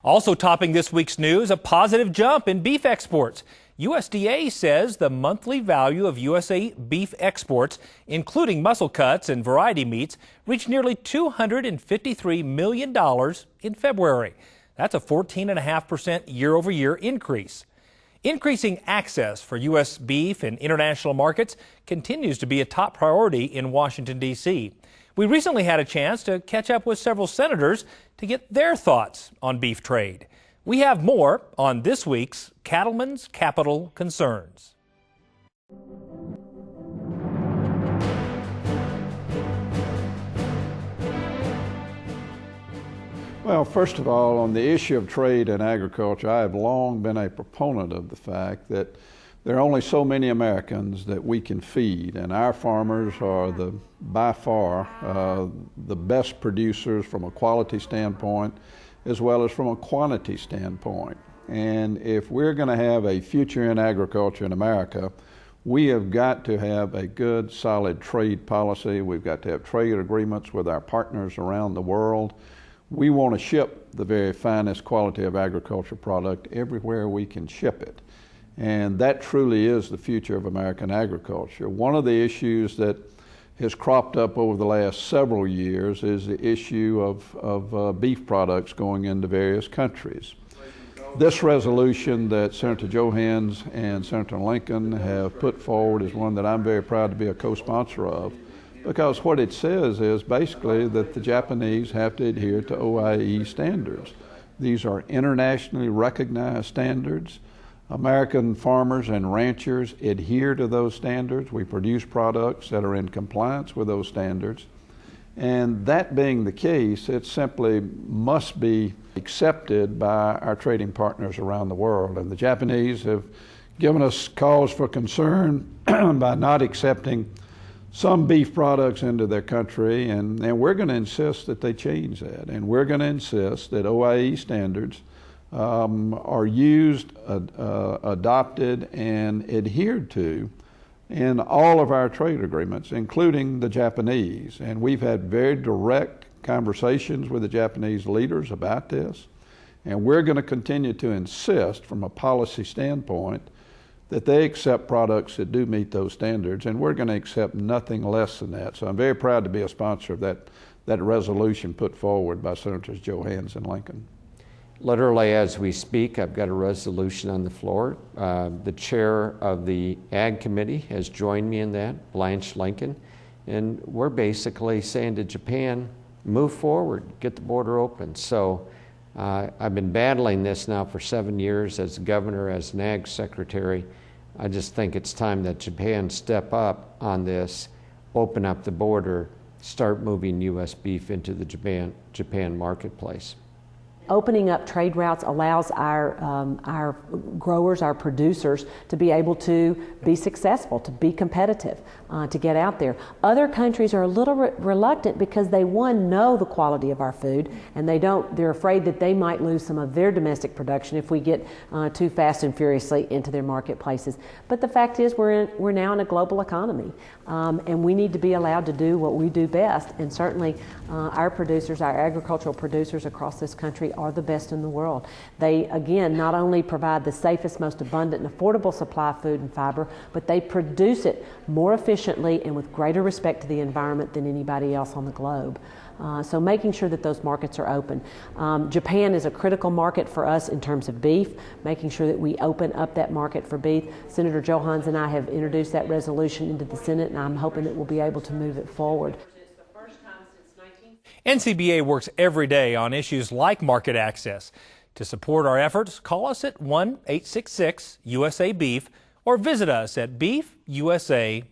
Also topping this week's news, a positive jump in beef exports. USDA says the monthly value of USA beef exports, including muscle cuts and variety meats, reached nearly $253 million in February. That's a 14.5% year-over-year increase. Increasing access for U.S. beef in international markets continues to be a top priority in Washington, D.C. We recently had a chance to catch up with several senators to get their thoughts on beef trade. We have more on this week's Cattlemen's Capital Concerns. Well, first of all, on the issue of trade and agriculture, I have long been a proponent of the fact that there are only so many Americans that we can feed, and our farmers are by far the best producers from a quality standpoint as well as from a quantity standpoint. And if we're going to have a future in agriculture in America, we have got to have a good, solid trade policy. We've got to have trade agreements with our partners around the world. We want to ship the very finest quality of agriculture product everywhere we can ship it. And that truly is the future of American agriculture. One of the issues that has cropped up over the last several years is the issue of beef products going into various countries. This resolution that Senator Johans and Senator Lincoln have put forward is one that I'm very proud to be a co-sponsor of, because what it says is basically that the Japanese have to adhere to OIE standards. These are internationally recognized standards. American farmers and ranchers adhere to those standards. We produce products that are in compliance with those standards. And that being the case, it simply must be accepted by our trading partners around the world. And the Japanese have given us cause for concern by not accepting some beef products into their country, and we're going to insist that they change that. And we're going to insist that OIE standards are used, adopted, and adhered to in all of our trade agreements, including the Japanese. And we've had very direct conversations with the Japanese leaders about this. And we're going to continue to insist from a policy standpoint that they accept products that do meet those standards, and we're going to accept nothing less than that. So I'm very proud to be a sponsor of that resolution put forward by Senators Johans and Lincoln. Literally as we speak, I've got a resolution on the floor. The chair of the Ag Committee has joined me in that, Blanche Lincoln, and we're basically saying to Japan, move forward, get the border open. So I've been battling this now for 7 years as governor, as an ag secretary. I just think it's time that Japan step up on this, open up the border, start moving U.S. beef into the Japan marketplace. Opening up trade routes allows our growers, our producers, to be able to be successful, to be competitive, to get out there. Other countries are a little reluctant because they, one, know the quality of our food, and they're afraid that they might lose some of their domestic production if we get too fast and furiously into their marketplaces. But the fact is we're now in a global economy, and we need to be allowed to do what we do best. And certainly our producers, our agricultural producers across this country are the best in the world. They, again, not only provide the safest, most abundant and affordable supply of food and fiber, but they produce it more efficiently and with greater respect to the environment than anybody else on the globe. So making sure that those markets are open. Japan is a critical market for us in terms of beef, making sure that we open up that market for beef. Senator Johans and I have introduced that resolution into the Senate, and I'm hoping that we'll be able to move it forward. NCBA works every day on issues like market access. To support our efforts, call us at 1-866-USA-BEEF or visit us at beefusa.org.